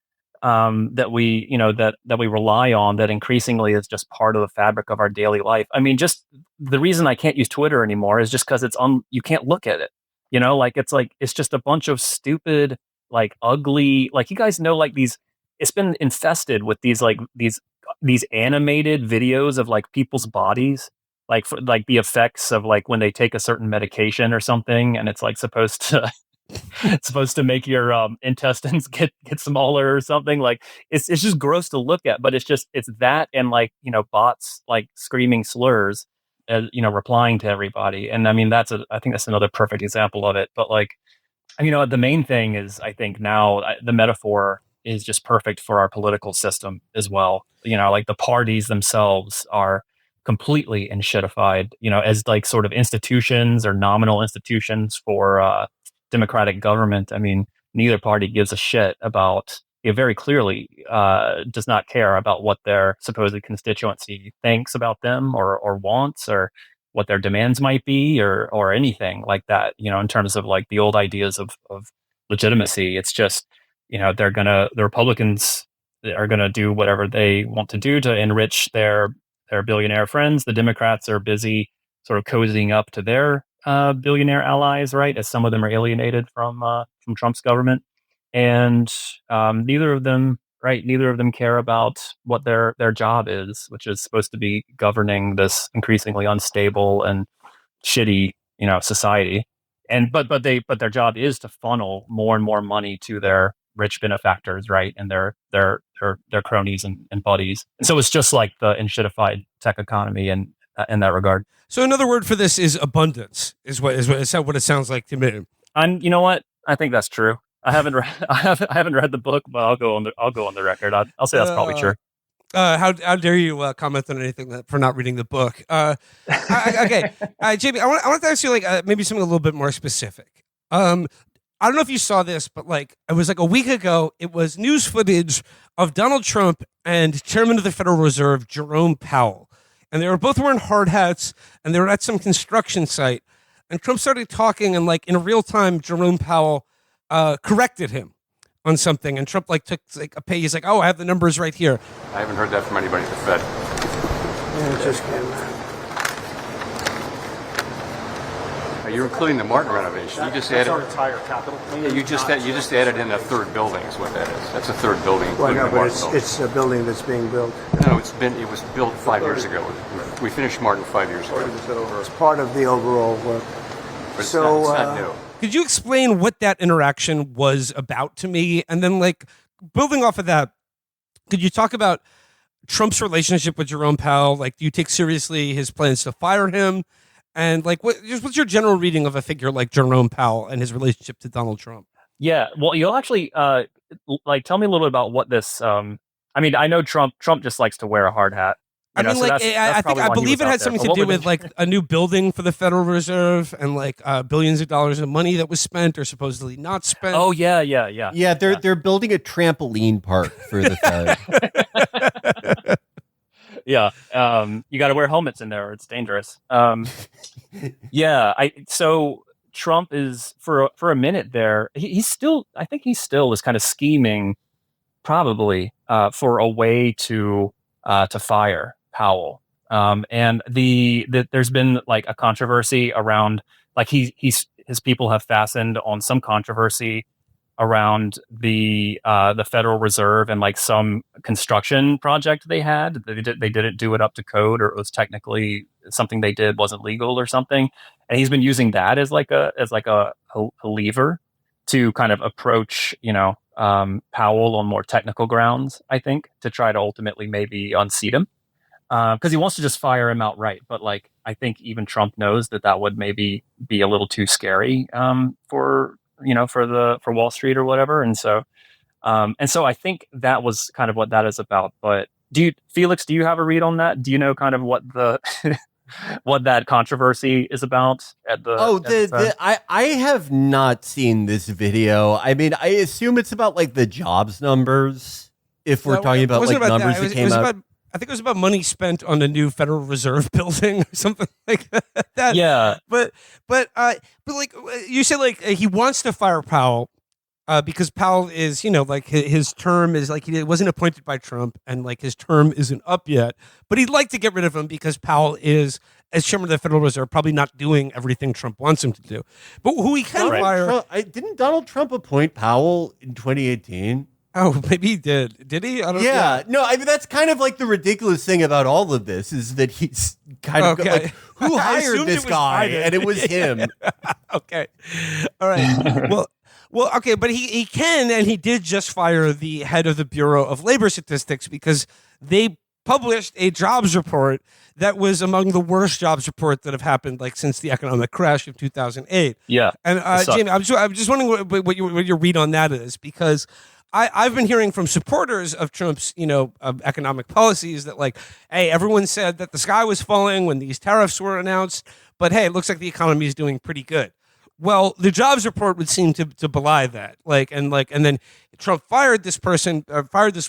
that we rely on, that increasingly is just part of the fabric of our daily life. I mean, just the reason I can't use Twitter anymore is just because you can't look at it. It's just a bunch of stupid, like ugly, like, you guys know, like it's been infested with these animated videos of like people's bodies, like for, like the effects of like when they take a certain medication or something, and it's like supposed to make your intestines get smaller or something. Like it's just gross to look at, but it's that, and like, bots like screaming slurs, replying to everybody. And I mean, I think that's another perfect example of it. But like, the main thing is, I think now the metaphor is just perfect for our political system as well. Like the parties themselves are completely enshittified, as like sort of institutions or nominal institutions for democratic government. I mean, neither party gives a shit about, it very clearly does not care about what their supposed constituency thinks about them or wants, or what their demands might be, or anything like that, in terms of like the old ideas of legitimacy. It's just, the Republicans are gonna do whatever they want to do to enrich their billionaire friends. The Democrats are busy sort of cozying up to their billionaire allies, right? As some of them are alienated from Trump's government, and neither of them care about what their job is, which is supposed to be governing this increasingly unstable and shitty, society. And but their job is to funnel more and more money to their rich benefactors, right, and their cronies and buddies. And so it's just like the enshittified tech economy in that regard. So another word for this is abundance, is what it sounds like to me. You know what? I think that's true. I haven't read the book, but I'll go on the record. I'll say that's probably true. How dare you comment on anything for not reading the book? Okay, JB, I want to ask you like maybe something a little bit more specific. I don't know if you saw this, but like it was like a week ago. It was news footage of Donald Trump and Chairman of the Federal Reserve Jerome Powell, and they were both wearing hard hats, and they were at some construction site. And Trump started talking, and like in real time, Jerome Powell corrected him on something, and Trump like took like a page. He's like, "Oh, I have the numbers right here." I haven't heard that from anybody at the Fed. Yeah, it just came out. You're including the Martin renovation. You just added. Our entire capital. Yeah, you just added in a third building. Is what that is. That's a third building. Well, including no, the but Martin building. it's a building that's being built. No, it was built 5 years ago. We finished Martin 5 years ago. It's part of the overall work. But it's So, not new. Could you explain what that interaction was about to me? And then, like, building off of that, could you talk about Trump's relationship with Jerome Powell? Like, do you take seriously his plans to fire him? And, like, what's your general reading of a figure like Jerome Powell and his relationship to Donald Trump? Yeah, well, you'll actually, tell me a little bit about what this, I mean, I know Trump just likes to wear a hard hat. I mean, like, I believe it had something to do with like a new building for the Federal Reserve and like billions of dollars of money that was spent or supposedly not spent. Oh yeah. Yeah, they're building a trampoline park for the Fed. Yeah, you got to wear helmets in there, or it's dangerous. So Trump is for a minute there. I think he still is kind of scheming, probably for a way to fire Powell. And there's been like a controversy around, like his people have fastened on some controversy around the Federal Reserve and like some construction project they had. They didn't do it up to code, or it was technically something they did wasn't legal or something. And he's been using that as like a lever to kind of approach, Powell on more technical grounds, I think, to try to ultimately maybe unseat him. Because he wants to just fire him outright, but like I think even Trump knows that would maybe be a little too scary for Wall Street or whatever, and so I think that was kind of what that is about. But Felix, do you have a read on that? Do you know kind of what the what that controversy is about at the? I have not seen this video. I mean, I assume it's about like the jobs numbers. If we're talking about like numbers that came out. I think it was about money spent on a new Federal Reserve building or something like that. Yeah. But like you said, like he wants to fire Powell because Powell is, like his term is like he wasn't appointed by Trump and like his term isn't up yet. But he'd like to get rid of him because Powell is, as chairman of the Federal Reserve, probably not doing everything Trump wants him to do. But who he can fire? Didn't Donald Trump appoint Powell in 2018? Oh, maybe he did. Did he? I don't know. Yeah. No, I mean, that's kind of like the ridiculous thing about all of this is that he's kind of like, who hired this guy? And it was him. Okay. All right. Well, okay. But he can, and he did just fire the head of the Bureau of Labor Statistics because they published a jobs report that was among the worst jobs reports that have happened like since the economic crash of 2008. Yeah. And Jamie, I'm just wondering what your read on that is, because I've been hearing from supporters of Trump's, economic policies that like, hey, everyone said that the sky was falling when these tariffs were announced, but hey, it looks like the economy is doing pretty good. Well, the jobs report would seem to belie that. And then Trump fired this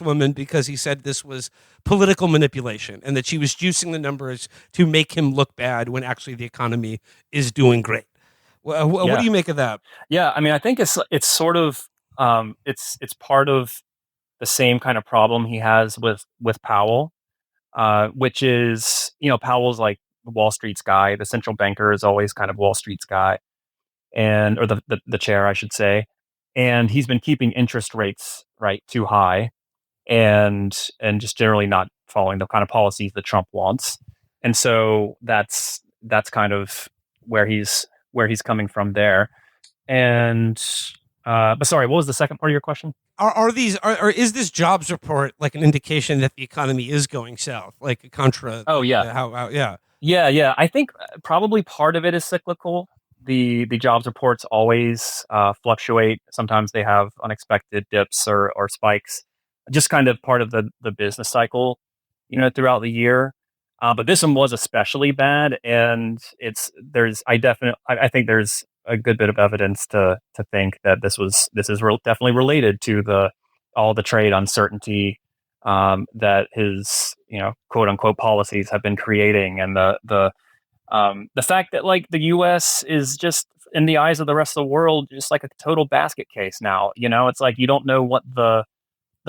woman because he said this was political manipulation and that she was juicing the numbers to make him look bad when actually the economy is doing great. What do you make of that? Yeah, I mean, I think it's sort of it's part of the same kind of problem he has with Powell, which is Powell's like Wall Street's guy. The central banker is always kind of Wall Street's guy, or the chair, I should say, and he's been keeping interest rates too high, and just generally not following the kind of policies that Trump wants, and so that's kind of where he's coming from there. And but sorry, what was the second part of your question? Is this jobs report like an indication that the economy is going south, like a contra? Oh yeah, yeah. I think probably part of it is cyclical. The jobs reports always fluctuate. Sometimes they have unexpected dips or spikes, just kind of part of the business cycle, throughout the year. But this one was especially bad, and I think there's a good bit of evidence to think that this is definitely related to all the trade uncertainty that his quote unquote policies have been creating, and the fact that like the U.S. is just in the eyes of the rest of the world just like a total basket case now. It's like you don't know what the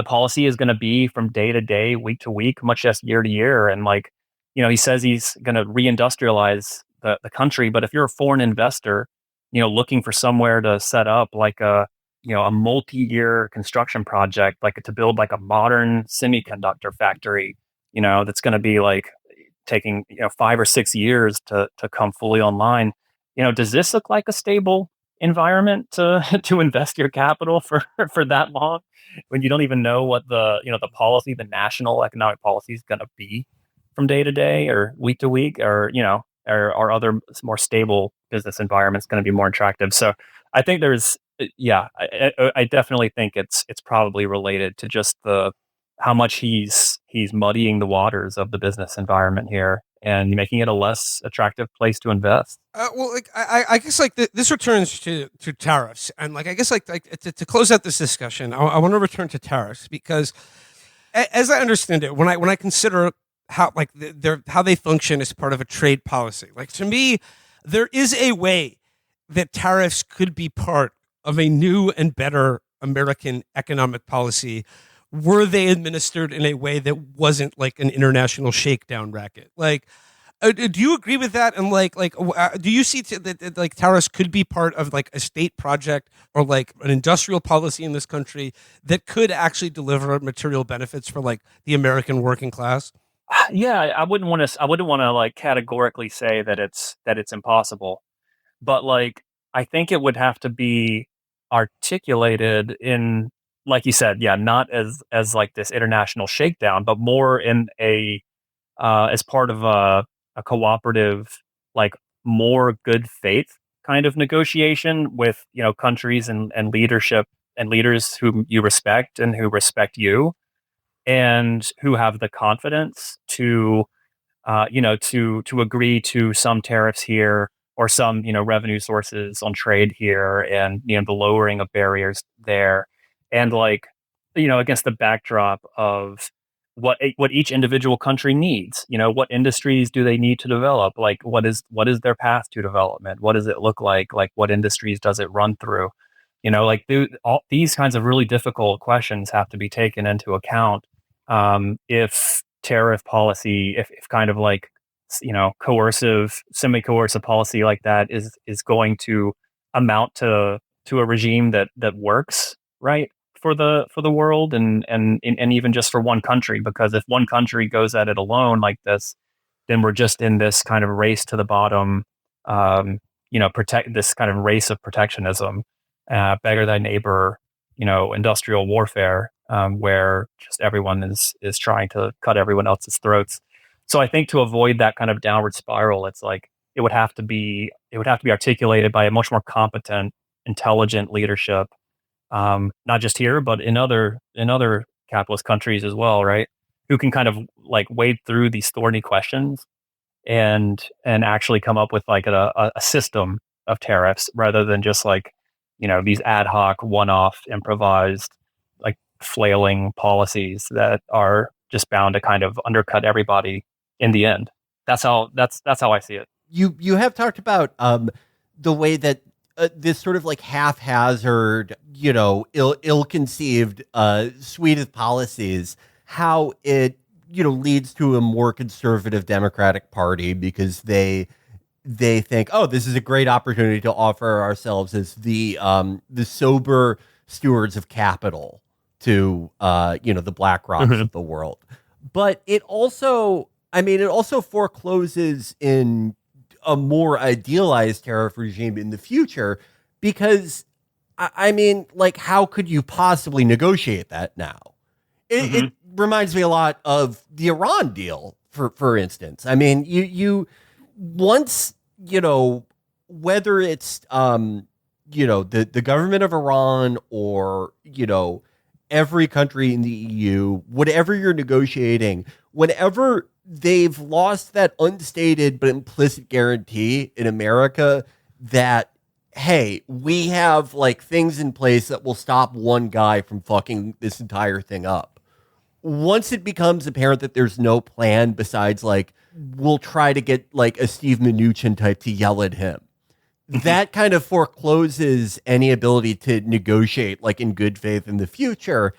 policy is going to be from day to day, week to week, much less year to year, and like he says he's going to reindustrialize the country, but if you're a foreign investor, looking for somewhere to set up like a multi-year construction project, like to build like a modern semiconductor factory, that's going to be like taking 5 or 6 years to come fully online. Does this look like a stable environment to invest your capital for that long when you don't even know what the national economic policy is going to be from day to day or week to week, or or other more stable business environments going to be more attractive? So I think I definitely think it's probably related to just how much he's muddying the waters of the business environment here and making it a less attractive place to invest. I guess like this returns to tariffs, and like I guess like to close out this discussion, I want to return to tariffs because, as I understand it, when I consider how like how they function as part of a trade policy, like to me, there is a way that tariffs could be part of a new and better American economic policy were they administered in a way that wasn't like an international shakedown racket. Like, do you agree with that? And do you see that like tariffs could be part of like a state project or like an industrial policy in this country that could actually deliver material benefits for like the American working class? Yeah, I wouldn't want to like categorically say that it's impossible, but like I think it would have to be articulated in, like you said, not as like this international shakedown, but more in as part of a cooperative, like more good faith kind of negotiation with countries and leadership and leaders whom you respect and who respect you, and who have the confidence to to agree to some tariffs here or some revenue sources on trade here, and the lowering of barriers there, and like against the backdrop of what each individual country needs. What industries do they need to develop? Like what is their path to development? What does it look like? Like what industries does it run through? Like all these kinds of really difficult questions have to be taken into account if tariff policy, if kind of like coercive, semi-coercive policy like that is going to amount to a regime that works for the world and even just for one country. Because if one country goes at it alone like this, then we're just in this kind of race to the bottom, protect this kind of race of protectionism, beggar thy neighbor, industrial warfare, where just everyone is trying to cut everyone else's throats. So I think to avoid that kind of downward spiral, it's like it would have to be articulated by a much more competent, intelligent leadership, not just here, but in other capitalist countries as well, right? Who can kind of like wade through these thorny questions and actually come up with like a system of tariffs rather than just like, these ad hoc, one-off, improvised, like flailing policies that are just bound to kind of undercut everybody in the end. That's how I see it. You have talked about the way that this sort of like haphazard, ill-conceived suite of policies, how it leads to a more conservative Democratic Party because they think, oh, this is a great opportunity to offer ourselves as the sober stewards of capital to the BlackRocks of the world. But it also forecloses in a more idealized tariff regime in the future, because how could you possibly negotiate that now? It reminds me a lot of the Iran deal, for instance. I mean, you once, whether it's, the government of Iran or, every country in the EU, whatever you're negotiating, whenever they've lost that unstated but implicit guarantee in America that, hey, we have like things in place that will stop one guy from fucking this entire thing up. Once it becomes apparent that there's no plan besides like, we'll try to get like a Steve Mnuchin type to yell at him, that kind of forecloses any ability to negotiate like in good faith in the future.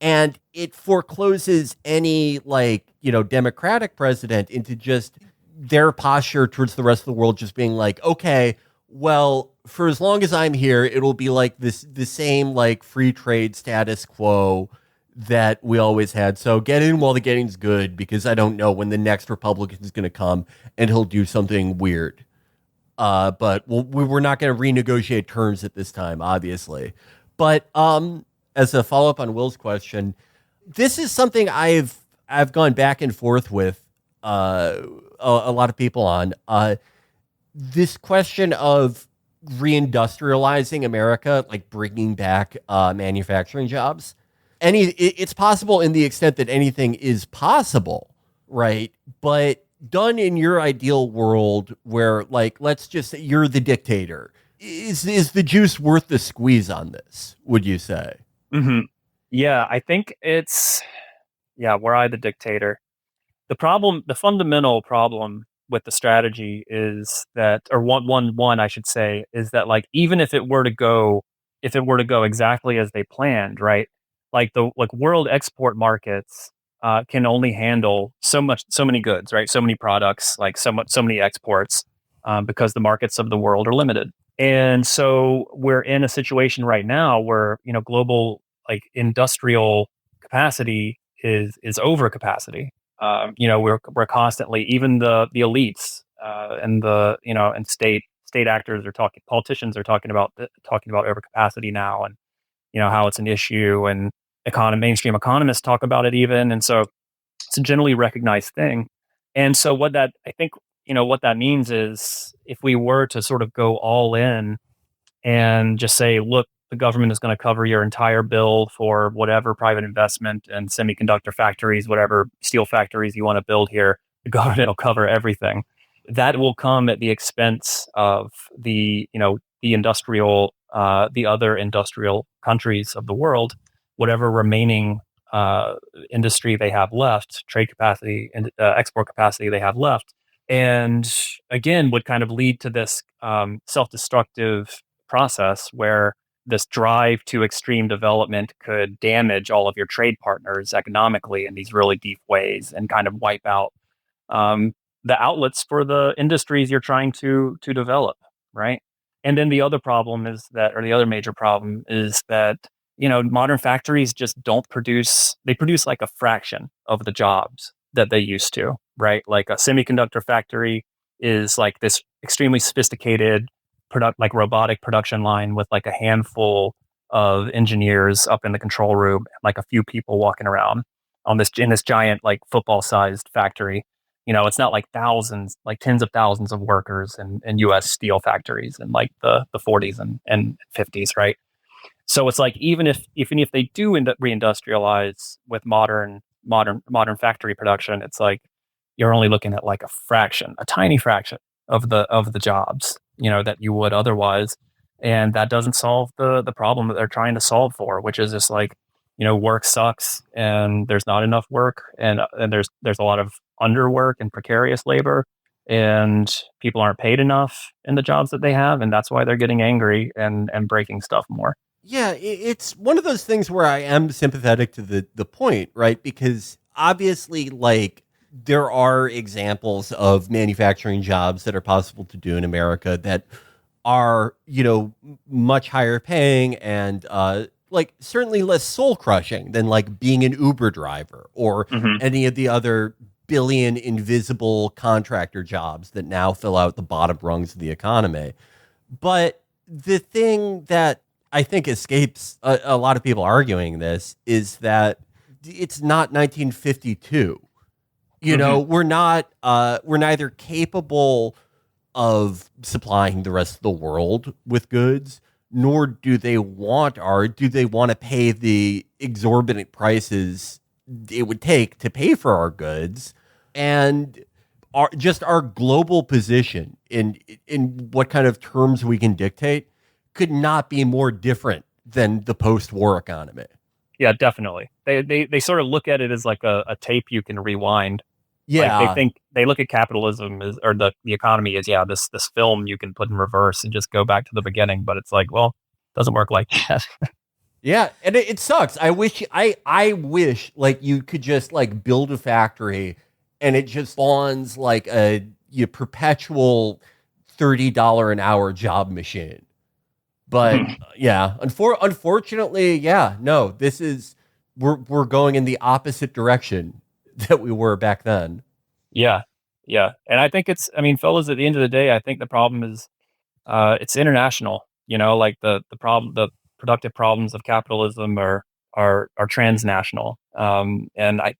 And it forecloses any like, Democratic president into just their posture towards the rest of the world just being like, okay, well, for as long as I'm here, it'll be like the same like free trade status quo that we always had. So get in while the getting's good, because I don't know when the next Republican is going to come and he'll do something weird. But we're not going to renegotiate terms at this time, obviously. But as a follow-up on Will's question, this is something I've gone back and forth with a lot of people on. This question of reindustrializing America, like bringing back manufacturing jobs. It's possible in the extent that anything is possible, right? But done in your ideal world where, like, let's just say you're the dictator. Is the juice worth the squeeze on this, would you say? Mm-hmm. Yeah, I think were I the dictator. The fundamental problem with the strategy is that, or one I should say, is that like, even if it were to go exactly as they planned, right? Like the world export markets can only handle so many goods, right? So many products, like so many exports, because the markets of the world are limited. And so we're in a situation right now where, global like industrial capacity is over capacity. We're constantly, even the elites and the and state actors politicians are talking about overcapacity now, and how it's an issue, and mainstream economists talk about it even, and so it's a generally recognized thing. And so what that means is, if we were to sort of go all in and just say, look, the government is going to cover your entire bill for whatever private investment and semiconductor factories, whatever steel factories you want to build here, the government will cover everything. That will come at the expense of the other industrial countries of the world, whatever remaining industry they have left, trade capacity and export capacity they have left. And again, would kind of lead to this self-destructive process where this drive to extreme development could damage all of your trade partners economically in these really deep ways, and kind of wipe out the outlets for the industries you're trying to develop, right? And then the other major problem is that, modern factories just they produce like a fraction of the jobs that they used to, right? Like a semiconductor factory is like this extremely sophisticated like robotic production line with like a handful of engineers up in the control room, like a few people walking around in this giant like football sized factory. It's not like thousands, like tens of thousands of workers in US steel factories in like the 40s and 50s, right? So it's like even if they do end up reindustrialize with modern factory production, it's like you're only looking at like a tiny fraction of the jobs, that you would otherwise, and that doesn't solve the problem that they're trying to solve for, which is just like, work sucks and there's not enough work, and there's a lot of underwork and precarious labor, and people aren't paid enough in the jobs that they have, and that's why they're getting angry and breaking stuff more. Yeah, it's one of those things where I am sympathetic to the point, right? Because obviously, like, there are examples of manufacturing jobs that are possible to do in America that are, much higher paying and like certainly less soul crushing than like being an Uber driver or any of the other billion invisible contractor jobs that now fill out the bottom rungs of the economy. But the thing that I think escapes a lot of people arguing this is that it's not 1952. We're neither capable of supplying the rest of the world with goods, nor do they want to pay the exorbitant prices it would take to pay for our goods, and our global position in what kind of terms we can dictate could not be more different than the post-war economy. Yeah, definitely. They sort of look at it as like a tape you can rewind. Yeah, like they look at capitalism or the economy as this film you can put in reverse and just go back to the beginning. But it's like, well, it doesn't work like that. Yeah, and it sucks. I wish like you could just like build a factory and it just spawns like a perpetual $30 an hour job machine. But yeah, unfortunately, no, we're going in the opposite direction that we were back then. Yeah. And I think fellas, at the end of the day, I think the problem is it's international. Like the productive problems of capitalism are transnational. And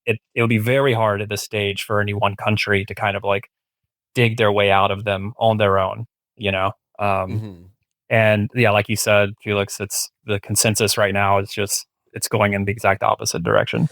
it would be very hard at this stage for any one country to kind of like dig their way out of them on their own, And yeah, like you said, Felix, it's the consensus right now is just it's going in the exact opposite direction.